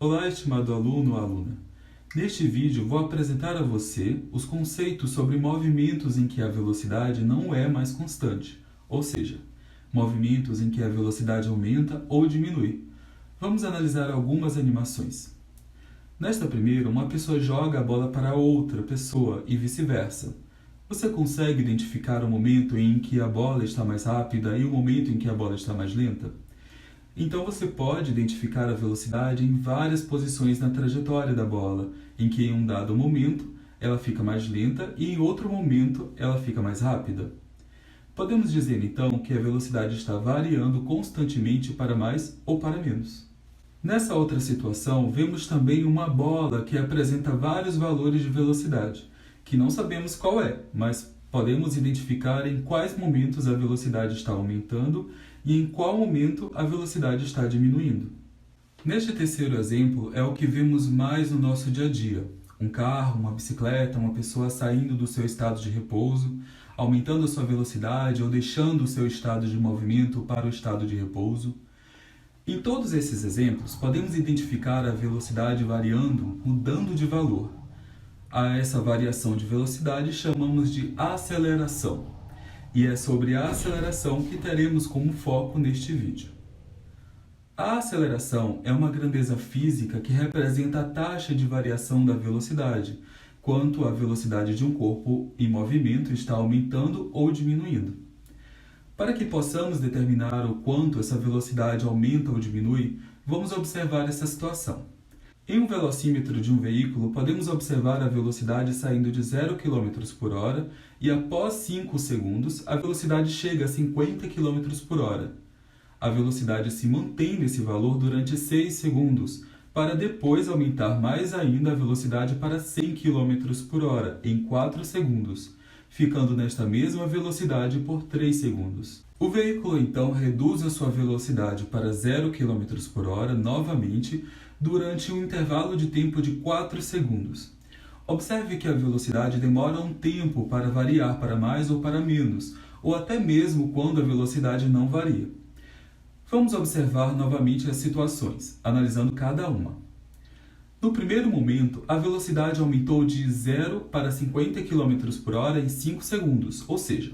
Olá, estimado aluno ou aluna. Neste vídeo vou apresentar a você os conceitos sobre movimentos em que a velocidade não é mais constante, ou seja, movimentos em que a velocidade aumenta ou diminui. Vamos analisar algumas animações. Nesta primeira, uma pessoa joga a bola para outra pessoa e vice-versa. Você consegue identificar o momento em que a bola está mais rápida e o momento em que a bola está mais lenta? Então você pode identificar a velocidade em várias posições na trajetória da bola, em que em um dado momento ela fica mais lenta e em outro momento ela fica mais rápida. Podemos dizer então que a velocidade está variando constantemente para mais ou para menos. Nessa outra situação, vemos também uma bola que apresenta vários valores de velocidade, que não sabemos qual é, mas podemos identificar em quais momentos a velocidade está aumentando e em qual momento a velocidade está diminuindo. Neste terceiro exemplo é o que vemos mais no nosso dia a dia. Um carro, uma bicicleta, uma pessoa saindo do seu estado de repouso, aumentando a sua velocidade ou deixando o seu estado de movimento para o estado de repouso. Em todos esses exemplos, podemos identificar a velocidade variando, mudando de valor. A essa variação de velocidade chamamos de aceleração. E é sobre a aceleração que teremos como foco neste vídeo. A aceleração é uma grandeza física que representa a taxa de variação da velocidade, quanto a velocidade de um corpo em movimento está aumentando ou diminuindo. Para que possamos determinar o quanto essa velocidade aumenta ou diminui, vamos observar essa situação. Em um velocímetro de um veículo, podemos observar a velocidade saindo de 0 km por hora e após 5 segundos, a velocidade chega a 50 km por hora. A velocidade se mantém nesse valor durante 6 segundos, para depois aumentar mais ainda a velocidade para 100 km por hora em 4 segundos, ficando nesta mesma velocidade por 3 segundos. O veículo então reduz a sua velocidade para 0 km por hora novamente durante um intervalo de tempo de 4 segundos. Observe que a velocidade demora um tempo para variar para mais ou para menos, ou até mesmo quando a velocidade não varia. Vamos observar novamente as situações, analisando cada uma. No primeiro momento, a velocidade aumentou de 0 para 50 km por hora em 5 segundos, ou seja,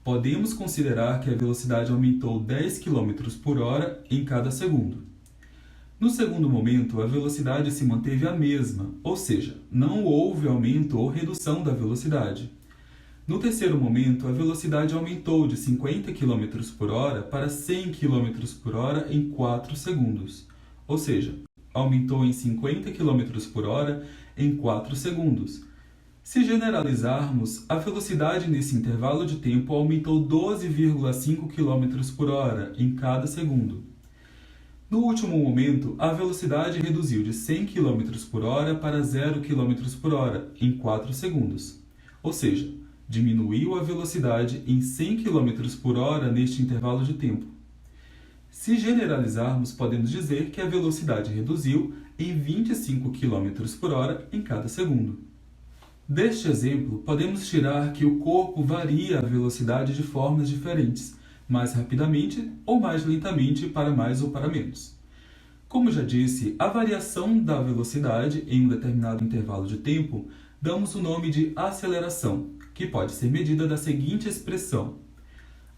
podemos considerar que a velocidade aumentou 10 km por hora em cada segundo. No segundo momento, a velocidade se manteve a mesma, ou seja, não houve aumento ou redução da velocidade. No terceiro momento, a velocidade aumentou de 50 km por hora para 100 km por hora em 4 segundos, ou seja, aumentou em 50 km por hora em 4 segundos. Se generalizarmos, a velocidade nesse intervalo de tempo aumentou 12,5 km por hora em cada segundo. No último momento, a velocidade reduziu de 100 km por hora para 0 km por hora em 4 segundos, ou seja, diminuiu a velocidade em 100 km por hora neste intervalo de tempo. Se generalizarmos, podemos dizer que a velocidade reduziu em 25 km por hora em cada segundo. Deste exemplo, podemos tirar que o corpo varia a velocidade de formas diferentes, mais rapidamente ou mais lentamente para mais ou para menos. Como já disse, a variação da velocidade em um determinado intervalo de tempo damos o nome de aceleração, que pode ser medida da seguinte expressão.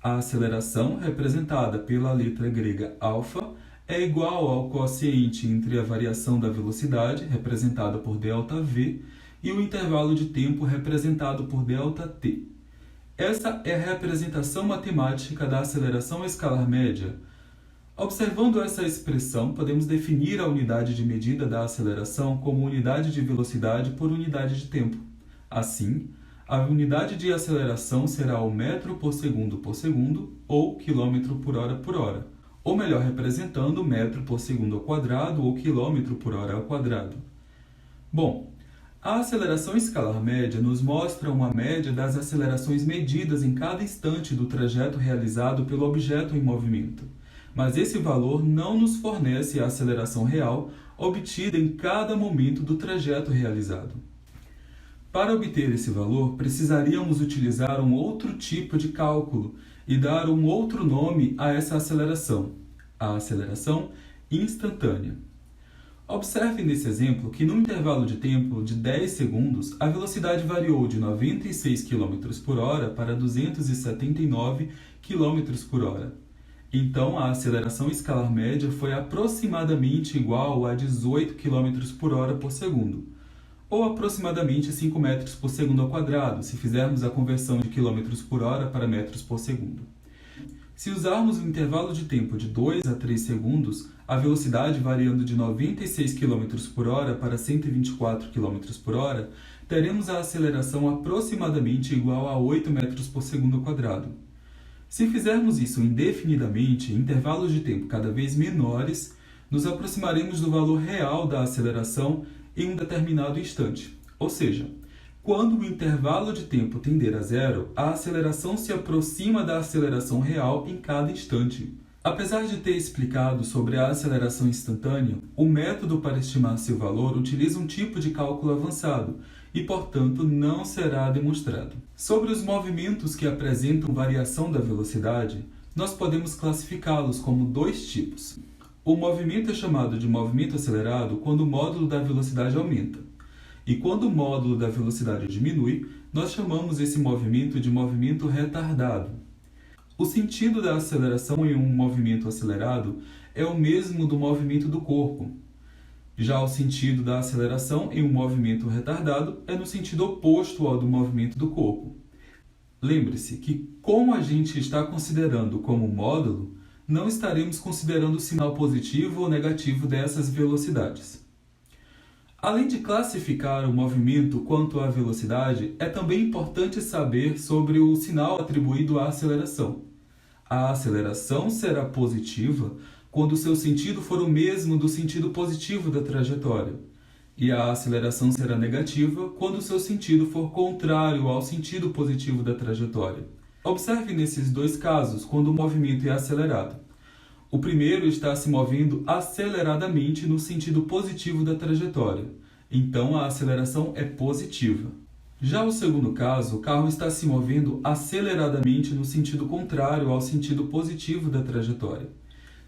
A aceleração, representada pela letra grega alfa, é igual ao quociente entre a variação da velocidade, representada por ΔV, e o intervalo de tempo representado por ΔT. Essa é a representação matemática da aceleração escalar média. Observando essa expressão, podemos definir a unidade de medida da aceleração como unidade de velocidade por unidade de tempo. Assim, a unidade de aceleração será o metro por segundo ou quilômetro por hora, ou melhor representando metro por segundo ao quadrado ou quilômetro por hora ao quadrado. Bom, a aceleração escalar média nos mostra uma média das acelerações medidas em cada instante do trajeto realizado pelo objeto em movimento. Mas esse valor não nos fornece a aceleração real obtida em cada momento do trajeto realizado. Para obter esse valor, precisaríamos utilizar um outro tipo de cálculo e dar um outro nome a essa aceleração, a aceleração instantânea. Observe nesse exemplo que no intervalo de tempo de 10 segundos, a velocidade variou de 96 km por hora para 279 km por hora. Então, a aceleração escalar média foi aproximadamente igual a 18 km por hora por segundo, ou aproximadamente 5 metros por segundo ao quadrado, se fizermos a conversão de km por hora para metros por segundo. Se usarmos um intervalo de tempo de 2 a 3 segundos, a velocidade variando de 96 km por hora para 124 km por hora, teremos a aceleração aproximadamente igual a 8 metros por segundo ao quadrado. Se fizermos isso indefinidamente, em intervalos de tempo cada vez menores, nos aproximaremos do valor real da aceleração em um determinado instante. Ou seja, quando o intervalo de tempo tender a zero, a aceleração se aproxima da aceleração real em cada instante. Apesar de ter explicado sobre a aceleração instantânea, o método para estimar seu valor utiliza um tipo de cálculo avançado e, portanto, não será demonstrado. Sobre os movimentos que apresentam variação da velocidade, nós podemos classificá-los como dois tipos. O movimento é chamado de movimento acelerado quando o módulo da velocidade aumenta. E quando o módulo da velocidade diminui, nós chamamos esse movimento de movimento retardado. O sentido da aceleração em um movimento acelerado é o mesmo do movimento do corpo. Já o sentido da aceleração em um movimento retardado é no sentido oposto ao do movimento do corpo. Lembre-se que, como a gente está considerando como módulo, não estaremos considerando o sinal positivo ou negativo dessas velocidades. Além de classificar o movimento quanto à velocidade, é também importante saber sobre o sinal atribuído à aceleração. A aceleração será positiva quando seu sentido for o mesmo do sentido positivo da trajetória, e a aceleração será negativa quando seu sentido for contrário ao sentido positivo da trajetória. Observe nesses dois casos quando o movimento é acelerado. O primeiro está se movendo aceleradamente no sentido positivo da trajetória, então a aceleração é positiva. Já o segundo caso, o carro está se movendo aceleradamente no sentido contrário ao sentido positivo da trajetória,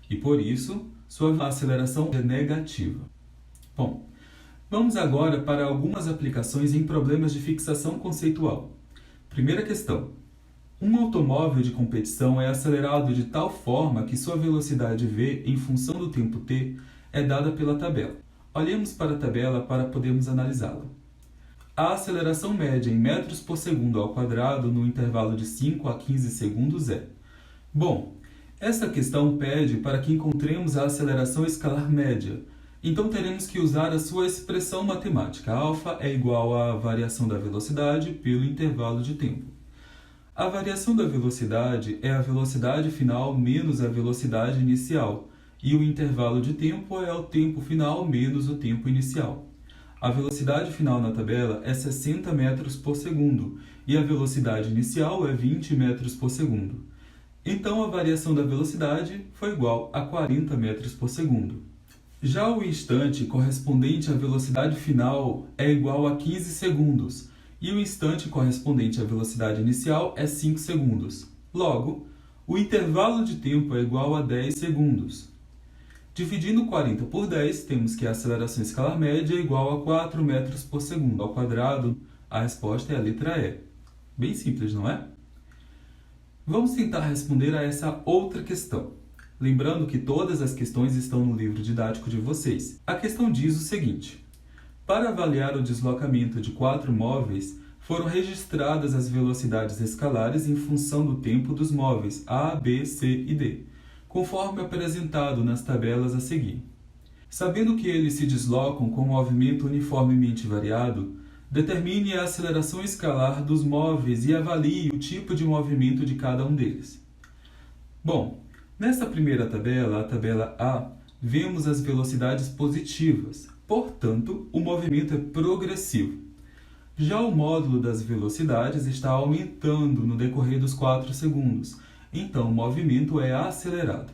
e por isso sua aceleração é negativa. Bom, vamos agora para algumas aplicações em problemas de fixação conceitual. Primeira questão. Um automóvel de competição é acelerado de tal forma que sua velocidade v em função do tempo t é dada pela tabela. Olhemos para a tabela para podermos analisá-la. A aceleração média em metros por segundo ao quadrado no intervalo de 5 a 15 segundos é... Bom, esta questão pede para que encontremos a aceleração escalar média, então teremos que usar a sua expressão matemática. Alfa é igual à variação da velocidade pelo intervalo de tempo. A variação da velocidade é a velocidade final menos a velocidade inicial, e o intervalo de tempo é o tempo final menos o tempo inicial. A velocidade final na tabela é 60 metros por segundo, e a velocidade inicial é 20 metros por segundo. Então, a variação da velocidade foi igual a 40 metros por segundo. Já o instante correspondente à velocidade final é igual a 15 segundos, e o instante correspondente à velocidade inicial é 5 segundos. Logo, o intervalo de tempo é igual a 10 segundos. Dividindo 40 por 10, temos que a aceleração escalar média é igual a 4 metros por segundo ao quadrado. A resposta é a letra E. Bem simples, não é? Vamos tentar responder a essa outra questão. Lembrando que todas as questões estão no livro didático de vocês. A questão diz o seguinte: para avaliar o deslocamento de 4 móveis, foram registradas as velocidades escalares em função do tempo dos móveis A, B, C e D, conforme apresentado nas tabelas a seguir. Sabendo que eles se deslocam com movimento uniformemente variado, determine a aceleração escalar dos móveis e avalie o tipo de movimento de cada um deles. Bom, nesta primeira tabela, a tabela A, vemos as velocidades positivas. Portanto, o movimento é progressivo. Já o módulo das velocidades está aumentando no decorrer dos 4 segundos, então o movimento é acelerado.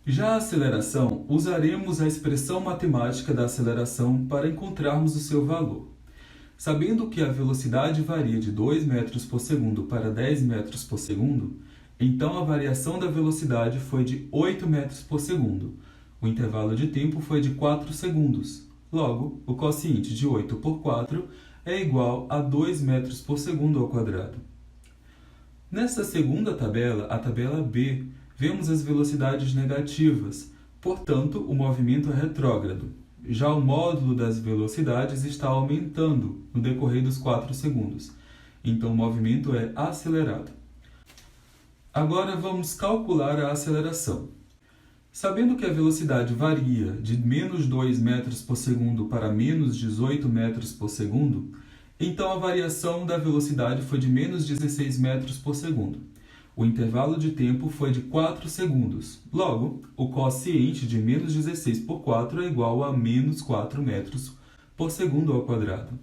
Já a aceleração, usaremos a expressão matemática da aceleração para encontrarmos o seu valor. Sabendo que a velocidade varia de 2 metros por segundo para 10 metros por segundo, então a variação da velocidade foi de 8 metros por segundo, O intervalo de tempo foi de 4 segundos. Logo, o quociente de 8 por 4 é igual a 2 metros por segundo ao quadrado. Nesta segunda tabela, a tabela B, vemos as velocidades negativas, portanto, o movimento é retrógrado. Já o módulo das velocidades está aumentando no decorrer dos 4 segundos, então o movimento é acelerado. Agora vamos calcular a aceleração. Sabendo que a velocidade varia de menos 2 metros por segundo para menos 18 metros por segundo, então a variação da velocidade foi de menos 16 metros por segundo. O intervalo de tempo foi de 4 segundos. Logo, o quociente de menos 16 por 4 é igual a menos 4 metros por segundo ao quadrado.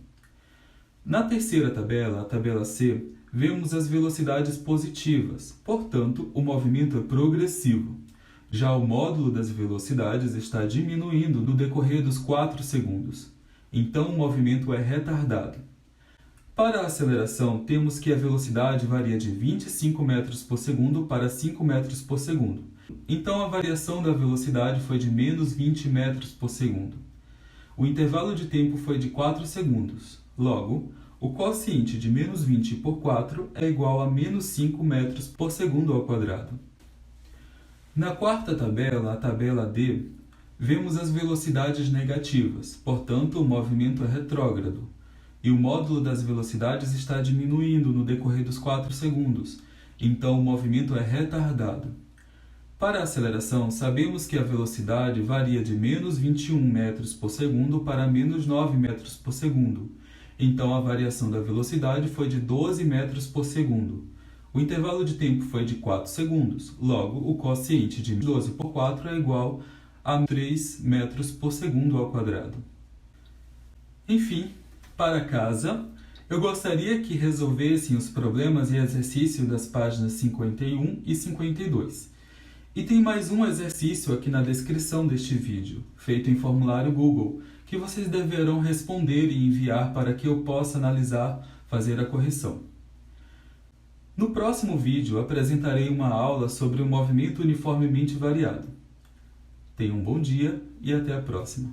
Na terceira tabela, a tabela C, vemos as velocidades positivas, portanto, o movimento é progressivo. Já o módulo das velocidades está diminuindo no decorrer dos 4 segundos, então o movimento é retardado. Para a aceleração, temos que a velocidade varia de 25 metros por segundo para 5 metros por segundo. Então, a variação da velocidade foi de menos 20 metros por segundo. O intervalo de tempo foi de 4 segundos. Logo, o quociente de menos 20 por 4 é igual a menos 5 metros por segundo ao quadrado. Na quarta tabela, a tabela D, vemos as velocidades negativas, portanto, o movimento é retrógrado. E o módulo das velocidades está diminuindo no decorrer dos 4 segundos, então o movimento é retardado. Para a aceleração, sabemos que a velocidade varia de menos 21 metros por segundo para menos 9 metros por segundo, então a variação da velocidade foi de 12 metros por segundo. O intervalo de tempo foi de 4 segundos, logo o quociente de 12 por 4 é igual a 3 metros por segundo ao quadrado. Enfim, para casa, eu gostaria que resolvessem os problemas e exercícios das páginas 51 e 52. E tem mais um exercício aqui na descrição deste vídeo, feito em formulário Google, que vocês deverão responder e enviar para que eu possa analisar, fazer a correção. No próximo vídeo, apresentarei uma aula sobre o movimento uniformemente variado. Tenham um bom dia e até a próxima.